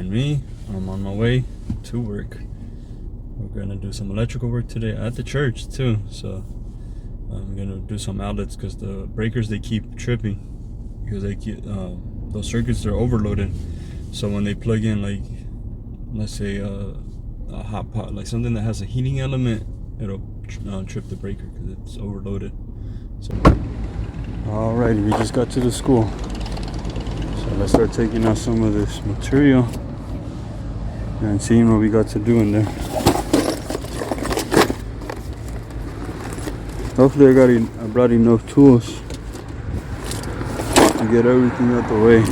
And me, I'm on my way to work. We're gonna do some electrical work today at the church too. So I'm gonna do some outlets because the breakers, they keep tripping because they keep those circuits are overloaded. So when they plug in, like, let's say a hot pot, like something that has a heating element, it'll trip the breaker because it's overloaded. So alrighty, we just got to the school, so let's start taking out some of this material and seeing what we got to do in there. Hopefully I brought enough tools to get everything out the way.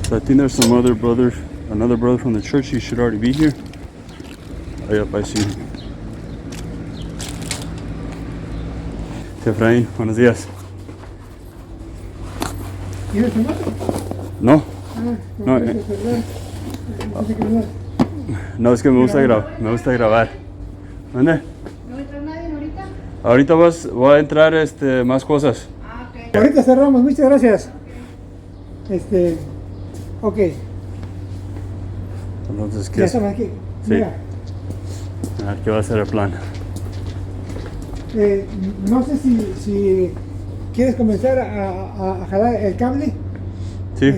So I think there's some another brother from the church. He should already be here. Oh, yep, I see him. Efraín, buenos días. ¿Quieres tomar? No. No, No, es que me gusta grabar. ¿Dónde? ¿No entra nadie ahorita? Ahorita voy a entrar más cosas. Ah, ok. ahorita cerramos, muchas gracias. Ok, Entonces, ya ¿qué? estamos aquí. Sí. Mira, A ver, ¿qué va a ser el plan? no sé si quieres comenzar a jalar el cable. Sí,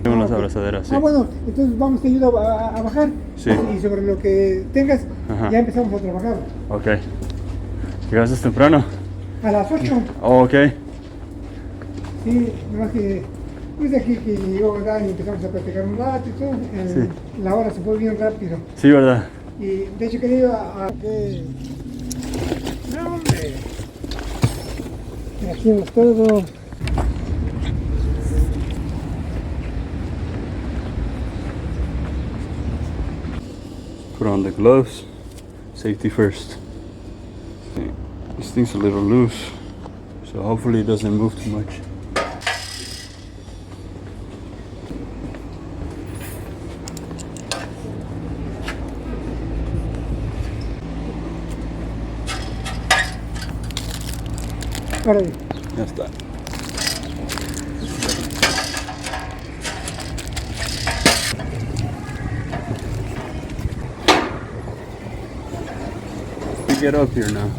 tengo unas ok. abrazaderas, sí. Bueno, entonces vamos, te ayudo a bajar. Sí. Y sobre lo que tengas, Ajá. ya empezamos a trabajar. Ok. ¿Llegaste temprano? A las 8. Oh, ok. Sí, nomás que pues de aquí que llegó, ¿verdad? Y empezamos a platicar un rato y todo. Sí. La hora se fue bien rápido. Sí, ¿verdad? Y de hecho quería ir a que... No, hombre. Aquí hemos todo. Put on the gloves. Safety first. Okay. This thing's a little loose, so hopefully it doesn't move too much. Órale. Ya está. We get up here now.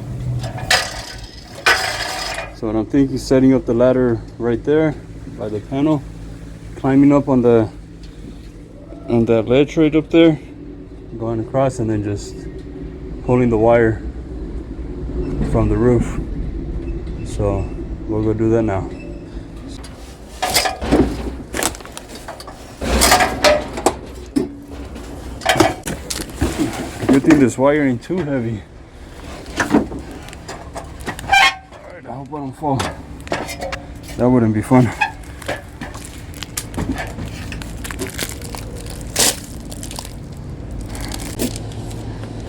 So what I'm thinking is setting up the ladder right there by the panel, climbing up on that ledge right up there, going across, and then just pulling the wire from the roof. So we'll go do that now. Good thing this wire ain't too heavy. Alright, I hope I don't fall. That wouldn't be fun.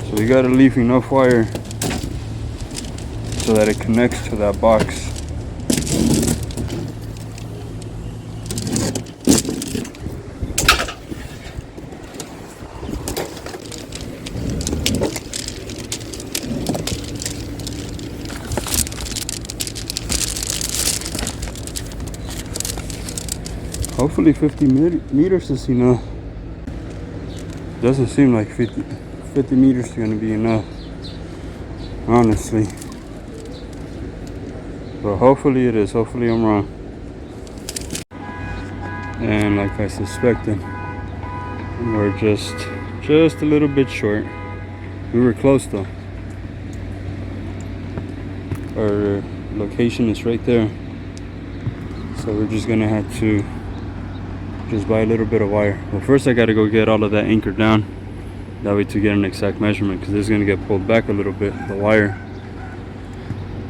So we gotta leave enough wire so that it connects to that box. Hopefully 50 meters is enough. Doesn't seem like 50 meters is going to be enough, honestly. But hopefully it is. Hopefully I'm wrong. And like I suspected, we're just a little bit short. We were close though. Our location is right there. So we're just gonna have to just buy a little bit of wire. Well, first I gotta go get all of that anchored down. That way to get an exact measurement, because it's gonna get pulled back a little bit, the wire.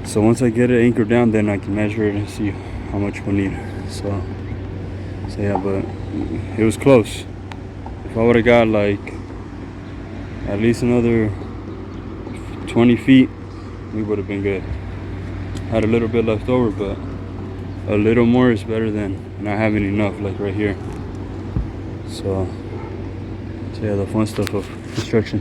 So once I get it anchored down, then I can measure it and see how much we'll need. So yeah, but it was close. If I would have got like at least another 20 feet, we would have been good. Had a little bit left over, but a little more is better than not having enough, like right here. So yeah, the fun stuff of construction.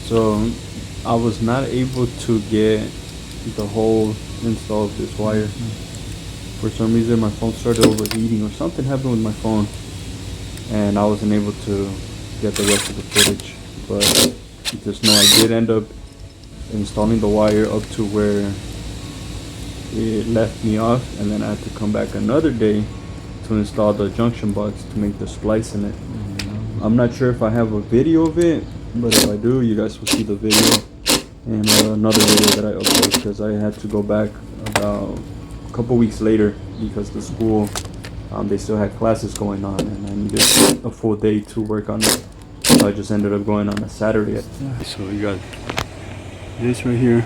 So I was not able to get the whole install of this wire. For some reason my phone started overheating or something happened with my phone, and I wasn't able to get the rest of the footage. But just know I did end up installing the wire up to where it left me off, and then I had to come back another day to install the junction box to make the splice in it. I'm not sure if I have a video of it, but if I do, you guys will see the video and another video that I upload, because I had to go back about a couple weeks later because the school, they still had classes going on, and I needed a full day to work on it. So I just ended up going on a Saturday. So we got this right here.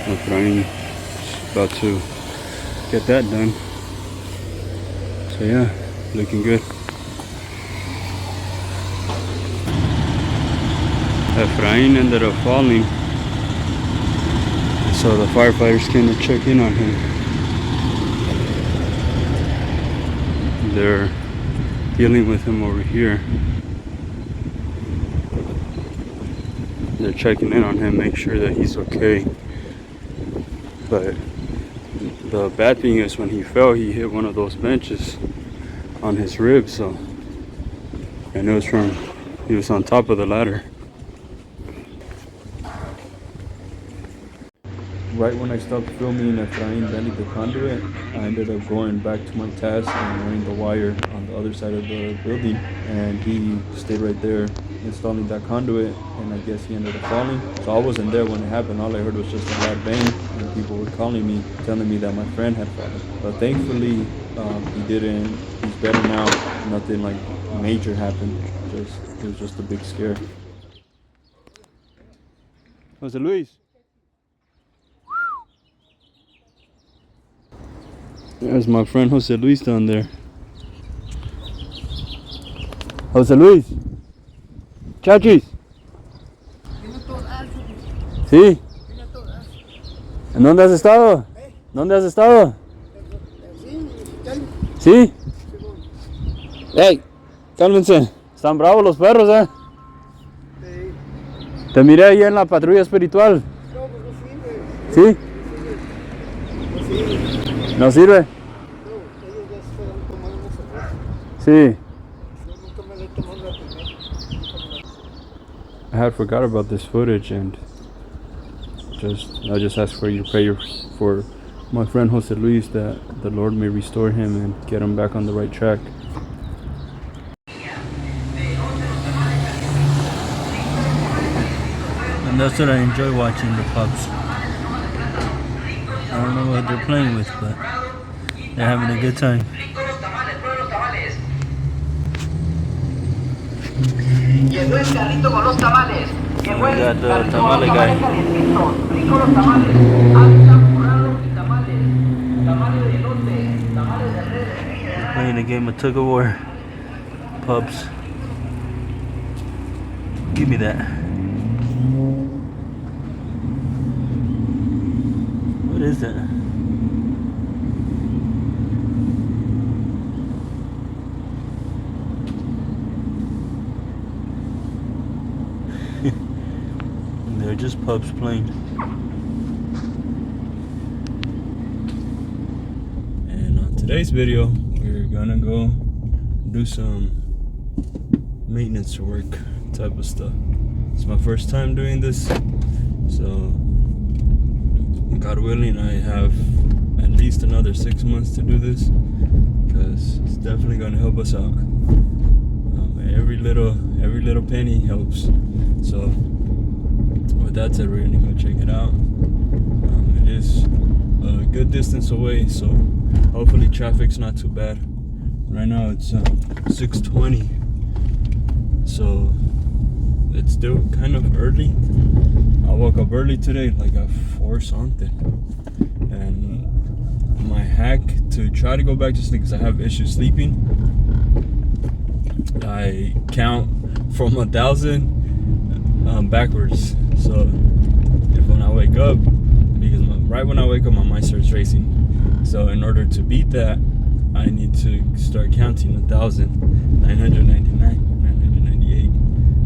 Efrain is about to get that done. So yeah, looking good. Efrain ended up falling, so the firefighters came to check in on him. They're dealing with him over here. They're checking in on him, make sure that he's okay. But the bad thing is when he fell, he hit one of those benches on his ribs, so, and it was from, he was on top of the ladder. Right when I stopped filming Efrain bending the conduit, I ended up going back to my task and running the wire on the other side of the building, and he stayed right there installing that conduit, and I guess he ended up falling. So I wasn't there when it happened. All I heard was just a loud bang, and people were calling me, telling me that my friend had fallen. But thankfully, he didn't. He's better now. Nothing like major happened. It was just a big scare. Jose Luis. There's my friend Jose Luis down there. Jose Luis. Chachis. Sí. ¿En dónde has estado? ¿Dónde has estado? Sí. Hey, cálmense. Están bravos los perros, ¿eh? Te miré ahí en la patrulla espiritual. ¿Sí? ¿No sirve? Sí. I had forgot about this footage, and I just ask for your prayers for my friend Jose Luis, that the Lord may restore him and get him back on the right track. And that's what I enjoy watching, the pups. I don't know what they're playing with, but they're having a good time. We got the tamale guy. He's playing a game of tug of war. Pups. Give me that. What is that? They're just pups playing. And on today's video, we're gonna go do some maintenance work type of stuff. It's my first time doing this, so God willing, I have at least another 6 months to do this, because it's definitely gonna help us out. Every little penny helps. So with that said, we're gonna go check it out. It is a good distance away, so hopefully traffic's not too bad. Right now it's 6:20, so it's still kind of early. I woke up early today, like at 4 something. And my hack to try to go back to sleep, because I have issues sleeping, I count from 1,000 backwards. So if when I wake up, because right when I wake up, my mind starts racing. So in order to beat that, I need to start counting 1,999, 998.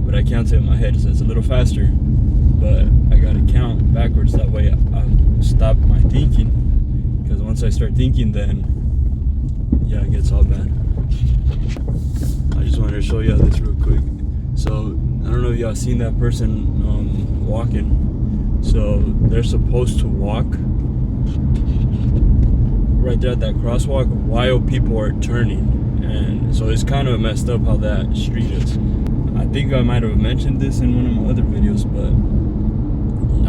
But I count it in my head, so it's a little faster. But I gotta count backwards, that way I stop my thinking. Because once I start thinking, then yeah, it gets all bad. I just wanted to show y'all this real quick. So I don't know if y'all seen that person walking. So they're supposed to walk right there at that crosswalk while people are turning, and so it's kind of messed up how that street is. I think I might have mentioned this in one of my other videos, but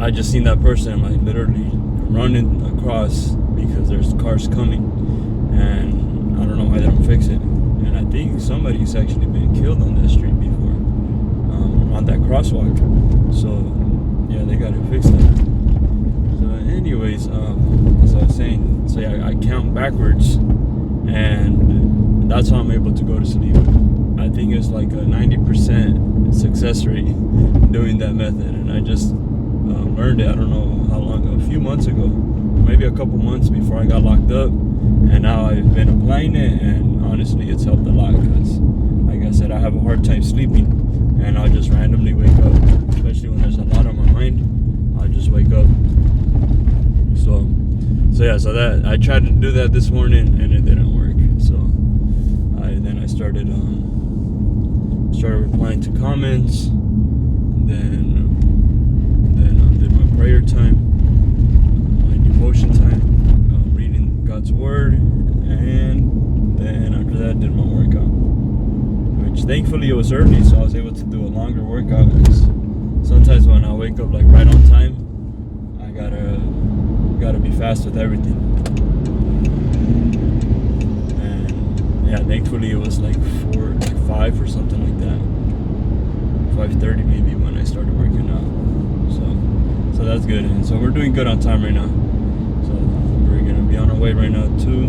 I just seen that person like literally running across because there's cars coming, and I don't know why they don't fix it. And I think somebody's actually been killed on that street before, on that crosswalk. So yeah, they gotta fix that. So anyways, as I was saying, so yeah, I count backwards, and that's how I'm able to go to sleep. I think it's like a 90% success rate doing that method, and I just learned it, I don't know how long, a few months ago, maybe a couple months before I got locked up, and now I've been applying it, and honestly it's helped a lot, because like I said, I have a hard time sleeping, and I'll just randomly wake up, especially when there's a lot on my mind. I'll just wake up. So yeah, so that I tried to do that this morning and it didn't work. So I started replying to comments, and then did my prayer time, my devotion time, reading God's word, and then after that did my workout, which thankfully it was early, so I was able to do a longer workout, because sometimes when I wake up like right on time, I gotta be fast with everything. And yeah, thankfully it was like 5 or something like that, 5:30 maybe when I started working out. So that's good, and so we're doing good on time right now. So we're gonna be on our way right now to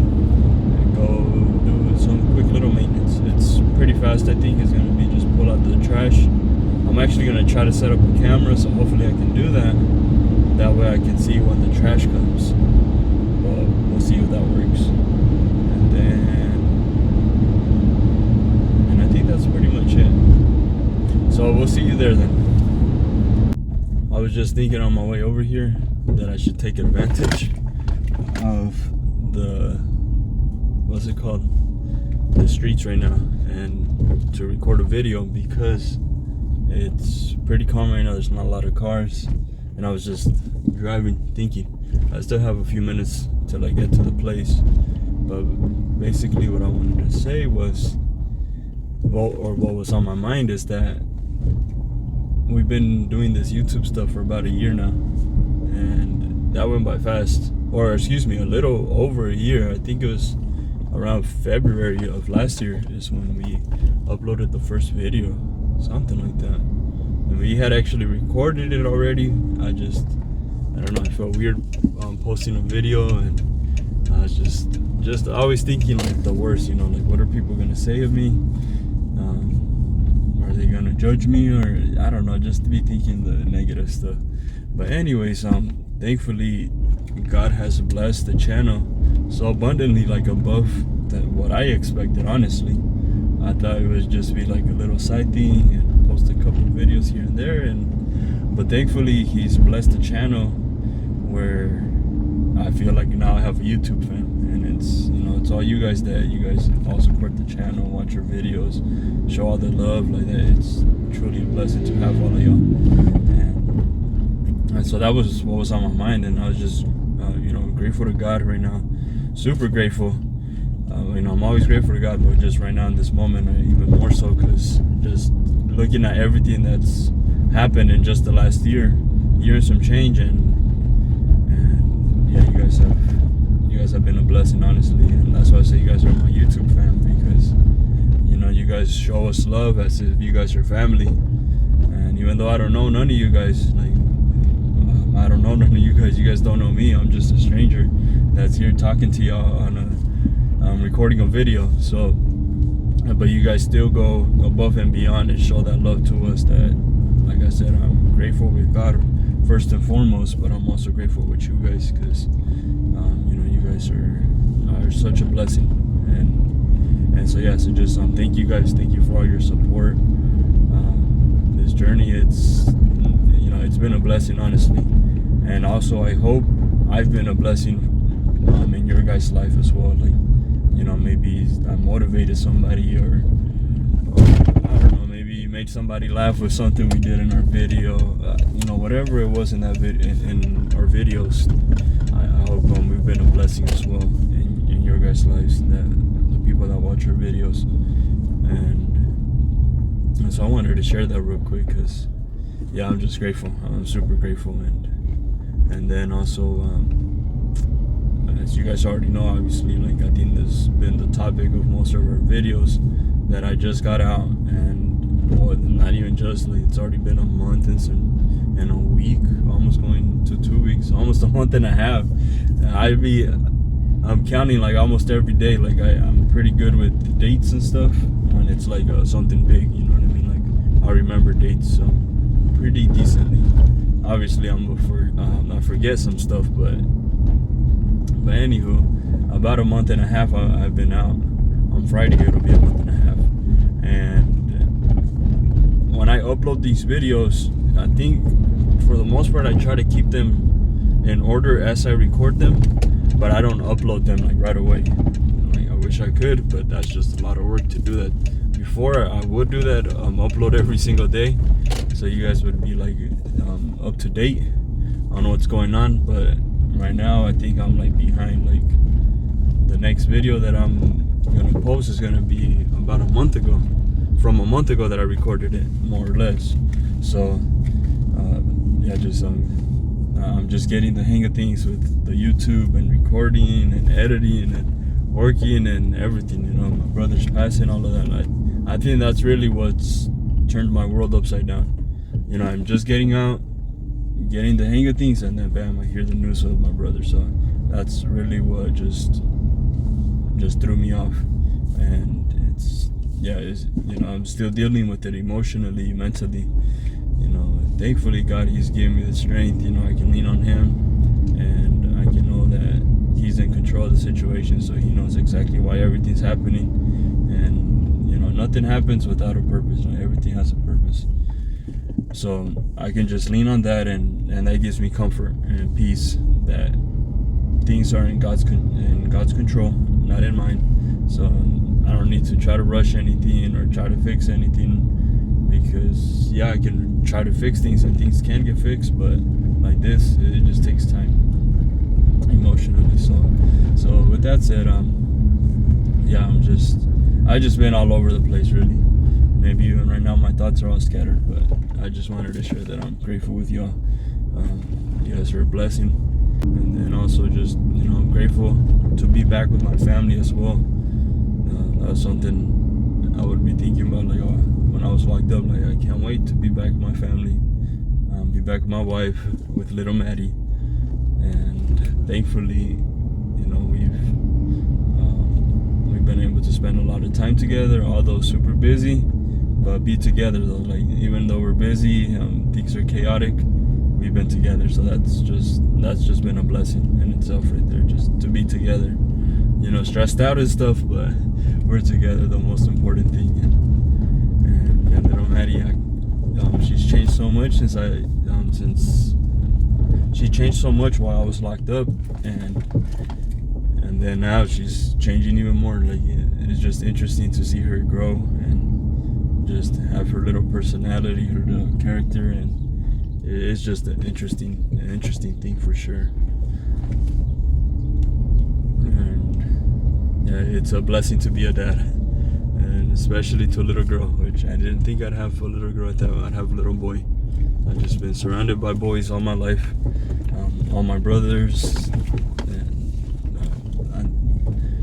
go do some quick little maintenance. It's pretty fast. I think it's gonna be just pull out the trash. I'm actually gonna try to set up a camera, so hopefully I can do that. That way I can see when the trash comes. But we'll see if that works. And I think that's pretty much it. So we'll see you there then. I was just thinking on my way over here that I should take advantage of the, what's it called, the streets right now, and to record a video, because it's pretty calm right now. There's not a lot of cars, and I was just driving thinking I still have a few minutes till I get to the place. But basically what I wanted to say was, what was on my mind, is that we've been doing this YouTube stuff for about a year now, and that went by fast. Or excuse me, a little over a year. I think it was around February of last year is when we uploaded the first video, something like that. And we had actually recorded it already. I don't know, I felt weird posting a video, and I was just always thinking like the worst, you know, like what are people gonna say of me? Are they gonna judge me? Or I don't know, just to be thinking the negative stuff. But anyways, thankfully God has blessed the channel so abundantly, like above what I expected, honestly. I thought it would just be like a little side thing and post a couple of videos here and there, but thankfully he's blessed the channel where I feel like now I have a YouTube fan, and it's, you know, it's all you guys that you guys all support the channel, watch your videos, show all the love like that. It's truly a blessing to have all of y'all, and so that was what was on my mind, and I was just grateful to God right now, super grateful. I'm always grateful to God, but just right now in this moment, even more so, because just looking at everything that's happened in just the last year and some change, and yeah, you guys have been a blessing, honestly, and that's why I say you guys are my YouTube family, because you guys show us love as if you guys are family, and And even though I don't know none of you guys, like I don't know none of you guys don't know me. I'm just a stranger that's here talking to y'all on a recording a video. So, but you guys still go above and beyond and show that love to us. That, like I said, I'm grateful with God first and foremost, but I'm also grateful with you guys because you guys are such a blessing. And so yeah, so just thank you guys. Thank you for all your support. This journey, it's been a blessing, honestly. And also I hope I've been a blessing in your guys' life as well. Like, maybe I motivated somebody, or I don't know, maybe you made somebody laugh with something we did in our video. Whatever it was in that in our videos, I hope we've been a blessing as well in your guys' lives, that the people that watch our videos. And so I wanted to share that real quick because yeah, I'm just grateful. I'm super grateful. And then also as you guys already know, obviously, like, I think this has been the topic of most of our videos, that I just got out. And well, not even just, like, it's already been a month and a week, almost going to 2 weeks, almost a month and a half. I'm counting like almost every day. Like I'm pretty good with dates and stuff when it's like something big, you know what I mean? Like I remember dates pretty decently. Obviously I forget some stuff, but anywho, about a month and a half I've been out. On Friday it'll be a month and a half. And when I upload these videos, I think for the most part I try to keep them in order as I record them, but I don't upload them like right away. Like, I wish I could, but that's just a lot of work to do that. Before I would do that, upload every single day, so you guys would be like up to date on what's going on. But right now I think I'm like behind. Like the next video that I'm gonna post is gonna be about a month ago, from a month ago that I recorded it, more or less. So yeah, just I'm just getting the hang of things with the YouTube and recording and editing and working and everything. My brother's passing, all of that. I think that's really what's turned my world upside down. I'm just getting out, getting the hang of things, and then bam, I hear the news of my brother. So that's really what just threw me off. And I'm still dealing with it emotionally, mentally. Thankfully God, He's giving me the strength. I can lean on Him, and I can know that He's in control of the situation, so He knows exactly why everything's happening. And nothing happens without a purpose. Everything has a purpose. So I can just lean on that, and that gives me comfort and peace that things are in God's control, not in mine. So I don't need to try to rush anything or try to fix anything, because yeah, I can try to fix things and things can get fixed, but like this, it just takes time emotionally. So with that said, yeah, I just been all over the place, really. Maybe even right now my thoughts are all scattered, but I just wanted to share that I'm grateful with y'all. You guys are a blessing. And then also just, I'm grateful to be back with my family as well. That was something I would be thinking about, like, when I was locked up. Like, I can't wait to be back with my family, be back with my wife, with little Maddie. And thankfully, we've been able to spend a lot of time together, although super busy, but be together though. Like, even though we're busy, things are chaotic, we've been together. So that's just been a blessing in itself right there, just to be together. Stressed out and stuff, but we're together, the most important thing. And yeah, little Maddie, she's changed so much since she changed so much while I was locked up, and then now she's changing even more. Like, it's just interesting to see her grow and just have her little personality, her little character, and it's just an interesting thing for sure. And yeah, it's a blessing to be a dad, and especially to a little girl, which I didn't think I'd have a little girl. I thought I'd have a little boy. I've just been surrounded by boys all my life, all my brothers,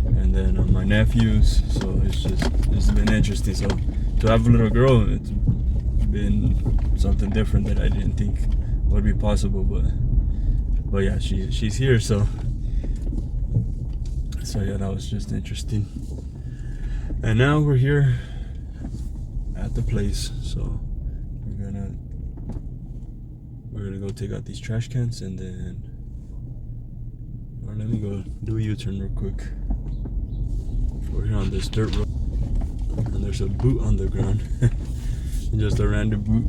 and then my nephews. So it's been interesting. So to have a little girl, it's been something different that I didn't think would be possible. But yeah, she's here. So yeah, that was just interesting. And now we're here at the place. So we're gonna go take out these trash cans, and then, or let me go do a U-turn real quick. We're here on this dirt road, and there's a boot on the ground. Just a random boot.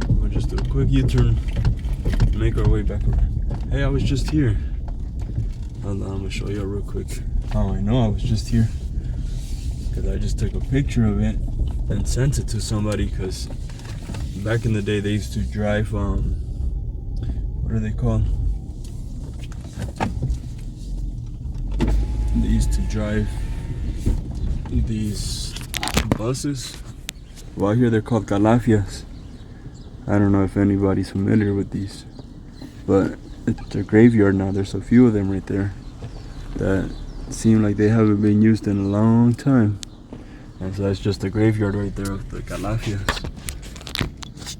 We'll just do a quick U-turn, make our way back around. Hey, I was just here. Hold on, I'm gonna show you real quick how I know I was just here, because I just took a picture of it and sent it to somebody. Because back in the day, they used to drive, what are they called? They used to drive these buses. Well, out here they're called calafias. I don't know if anybody's familiar with these, but it's a graveyard now. There's a few of them right there that seem like they haven't been used in a long time. And so that's just a graveyard right there of the calafias.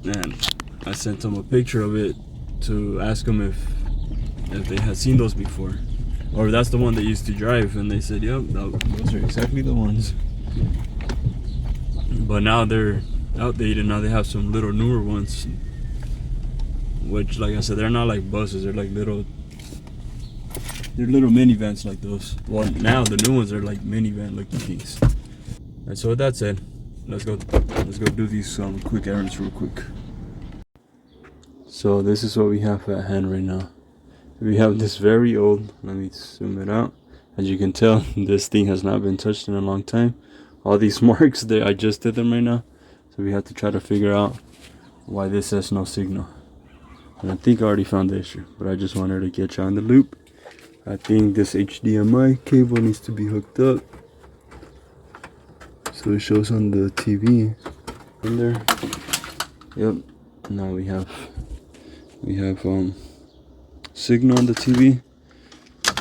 And I sent them a picture of it to ask them if they had seen those before, or that's the one they used to drive, and they said, yep, those are exactly the ones. But now they're outdated. Now they have some little newer ones, which, like I said, they're not like buses. They're like little minivans like those. Well, now the new ones are like minivan looking things. And so with that said, let's go do these quick errands real quick. So this is what we have at hand right now. We have this very old, let me zoom it out. As you can tell, this thing has not been touched in a long time. All these marks there, I just did them right now. So we have to try to figure out why this has no signal. And I think I already found the issue, but I just wanted to get you on the loop. I think this HDMI cable needs to be hooked up, so it shows on the TV in there. Yep. Now we have signal on the TV,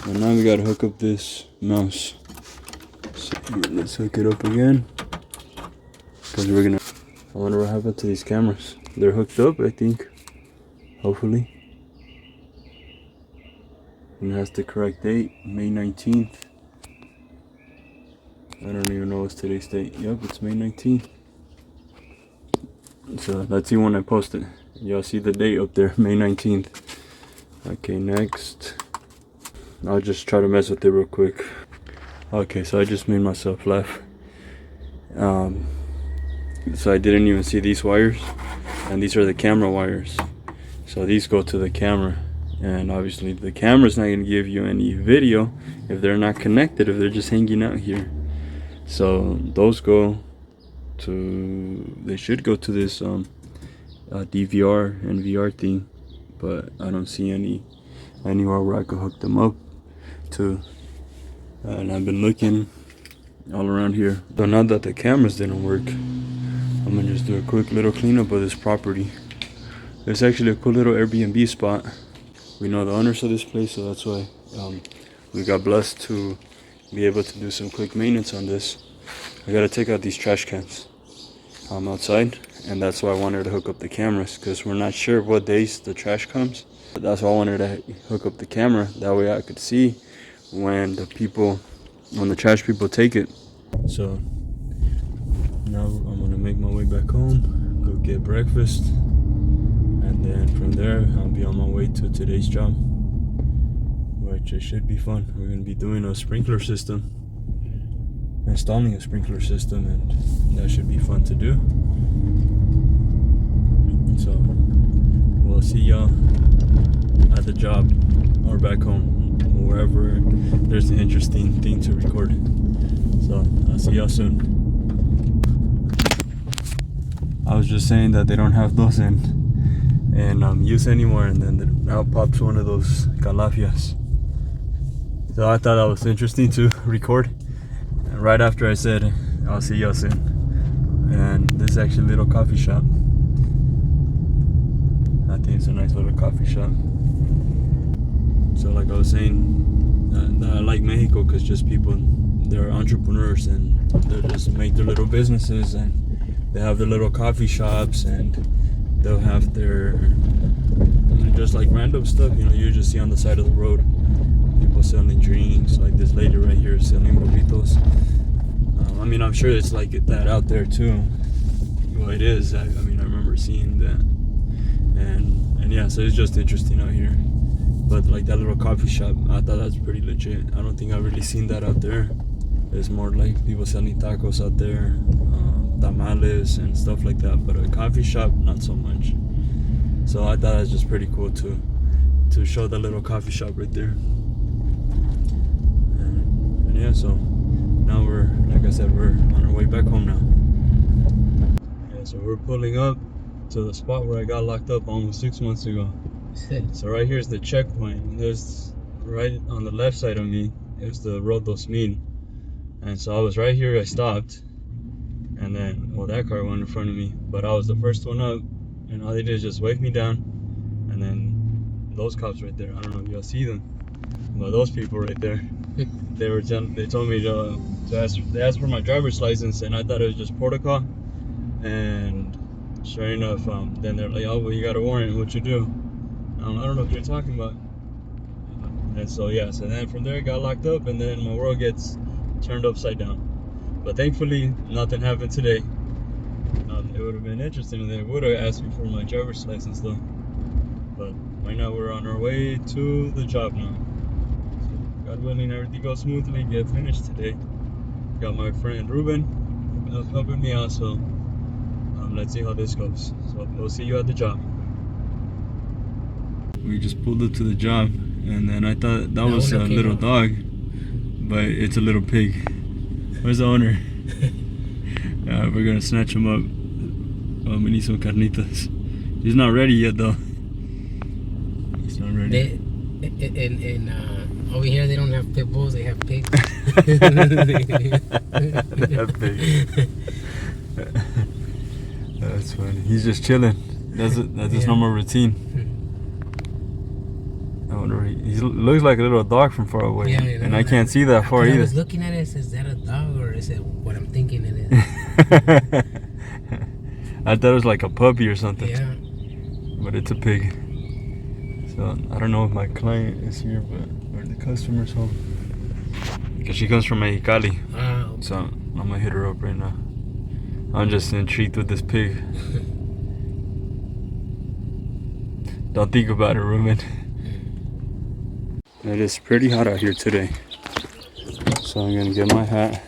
and now we gotta hook up this mouse. So let's hook it up again, because I wonder what happened to these cameras. They're hooked up, I think, hopefully. And it has the correct date, May 19th. I don't even know what's today's date. Yep, it's May 19th. So let's see when I post it. Y'all see the date up there, May 19th. Okay, next. I'll just try to mess with it real quick. Okay, so I just made myself laugh. So I didn't even see these wires, and these are the camera wires. So these go to the camera, and obviously the camera's not gonna give you any video if they're not connected, if they're just hanging out here. So those they should go to this DVR and VR thing, but I don't see anywhere where I could hook them up to. And I've been looking all around here. So now that the cameras didn't work, I'm gonna just do a quick little cleanup of this property. It's actually a cool little Airbnb spot. We know the owners of this place, so that's why we got blessed to be able to do some quick maintenance on this. I gotta take out these trash cans outside, and that's why I wanted to hook up the cameras, because we're not sure what days the trash comes. But that's why I wanted to hook up the camera. That way I could see when the trash people take it. So now I'm gonna make my way back home, go get breakfast, and then from there I'll be on my way to today's job, which it should be fun. We're gonna be doing a sprinkler system, installing a sprinkler system, and that should be fun to do. So we'll see y'all at the job or back home, wherever there's an interesting thing to record. So I'll see y'all soon. I was just saying that they don't have those in use anymore, and then out pops one of those calafias. So I thought that was interesting to record. And right after I said, I'll see y'all soon. And this is actually a little coffee shop. I think it's a nice little coffee shop. So like I was saying, I like Mexico because just people, they're entrepreneurs, and they just make their little businesses, and they have their little coffee shops, and they'll have their just like random stuff, you know, you just see on the side of the road. People selling drinks, like this lady right here selling burritos. I mean, I'm sure it's like that out there too. Well, it is. I mean, I remember seeing that, and yeah, so it's just interesting out here. But like that little coffee shop, I thought that's pretty legit. I don't think I've really seen that out there. It's more like people selling tacos out there, tamales and stuff like that. But a coffee shop, not so much. So I thought that's just pretty cool to show that little coffee shop right there. And yeah, so now we're, like I said, we're on our way back home now. Yeah, so we're pulling up to the spot where I got locked up almost 6 months ago. So right here's the checkpoint. There's right on the left side of me is the Road 2000. And so I was right here, I stopped. And then, well, that car went in front of me, but I was the first one up. And all they did is just wave me down. And then those cops right there, I don't know if y'all see them, but those people right there, they told me to ask, they asked for my driver's license, and I thought it was just protocol. And sure enough, then they're like, oh, well, you got a warrant, what you do? I don't know what you're talking about. And so yeah, so then from there I got locked up, and then my world gets turned upside down. But thankfully nothing happened today. It would have been interesting if they would have asked me for my driver's license though. But right now we're on our way to the job now. So God willing, everything goes smoothly, get finished today. Got my friend Ruben helping me out, so let's see how this goes. So we'll see you at the job. We just pulled up to the job, and then I thought that was a little dog, but it's a little pig. Where's the owner? We're gonna snatch him up. We need some carnitas. He's not ready yet though. He's not ready. Over here they don't have pit bulls, they have pigs. They have pigs. That's funny. He's just chilling. That's his normal routine. I wonder, he looks like a little dog from far away, and I can't see that far either. I was looking at it, is that a dog or is it what I'm thinking it is? I thought it was like a puppy or something. Yeah. But it's a pig. So I don't know if my client is here, but or the customer's home. Because she comes from Mexicali. So I'm gonna hit her up right now. I'm just intrigued with this pig. Don't think about it, Ruben. It is pretty hot out here today. So I'm gonna get my hat,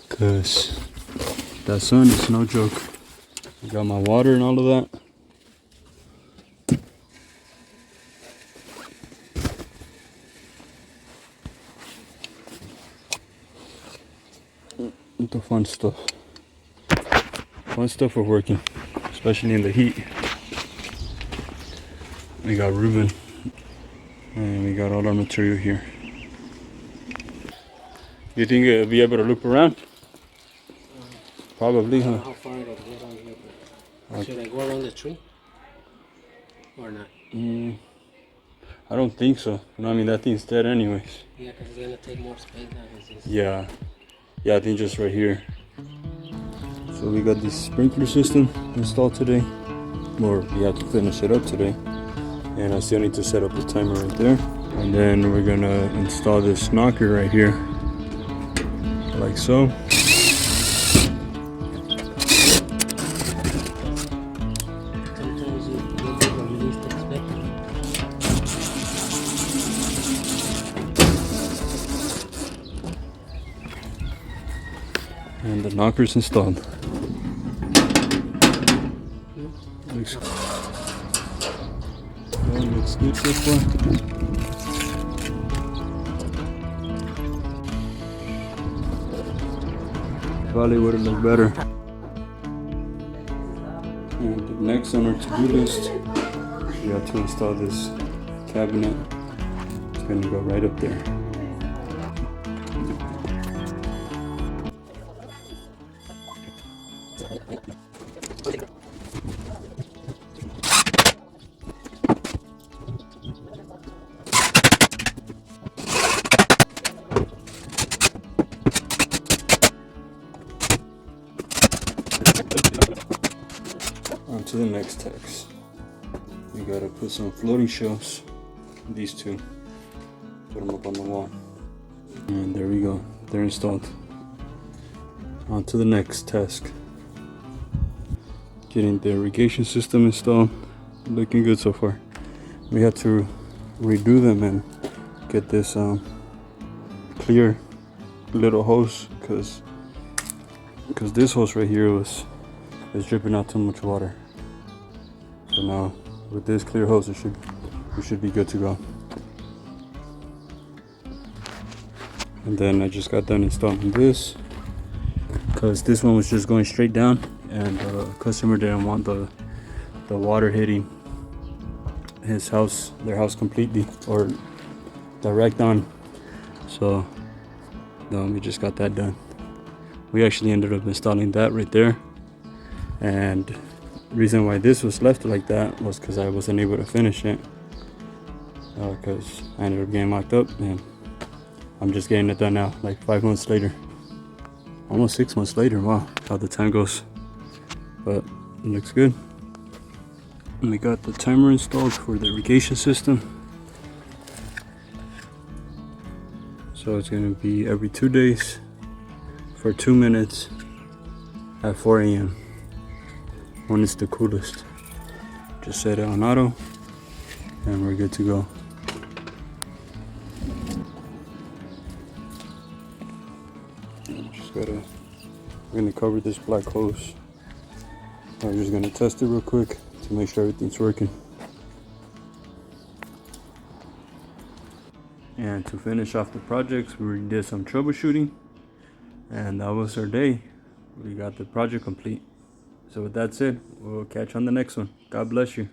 cause that sun is no joke. I got my water and all of that. The fun stuff. Fun stuff for working, especially in the heat. We got Ruben, and we got all our material here. You think it'll be able to loop around? Probably, huh? How far it'll get on here? Should I go around the tree? Or not? I don't think so. No, I mean, that thing's dead anyways. Yeah, because it's going to take more space now. Yeah. Yeah, I think just right here. So we got this sprinkler system installed today. Or we have to finish it up today. And I still need to set up the timer right there. And then we're going to install this knocker right here. Like so. And the knocker's installed. Looks good so far. Probably would have looked better. And next on our to-do list, we have to install this cabinet. It's going to go right up there. to the next text. We gotta put some floating shelves. These two. Put them up on the wall. And there we go. They're installed. On to the next task. Getting the irrigation system installed. Looking good so far. We had to redo them and get this clear little hose because this hose right here is dripping out too much water. So now with this clear hose we should be good to go. And then I just got done installing this because this one was just going straight down and the customer didn't want the water hitting their house completely or direct on. So we just got that done. We actually ended up installing that right there, and the reason why this was left like that was because I wasn't able to finish it because I ended up getting locked up, and I'm just getting it done now, like 5 months later, almost 6 months later. Wow, how the time goes. But it looks good. And we got the timer installed for the irrigation system. So it's going to be every 2 days for 2 minutes at 4 a.m. when it's the coolest. Just set it on auto and we're good to go. We're going to cover this black hose. I'm just going to test it real quick to make sure everything's working. And to finish off the projects, we did some troubleshooting, and that was our day. We got the project complete. So with that said, we'll catch you on the next one. God bless you.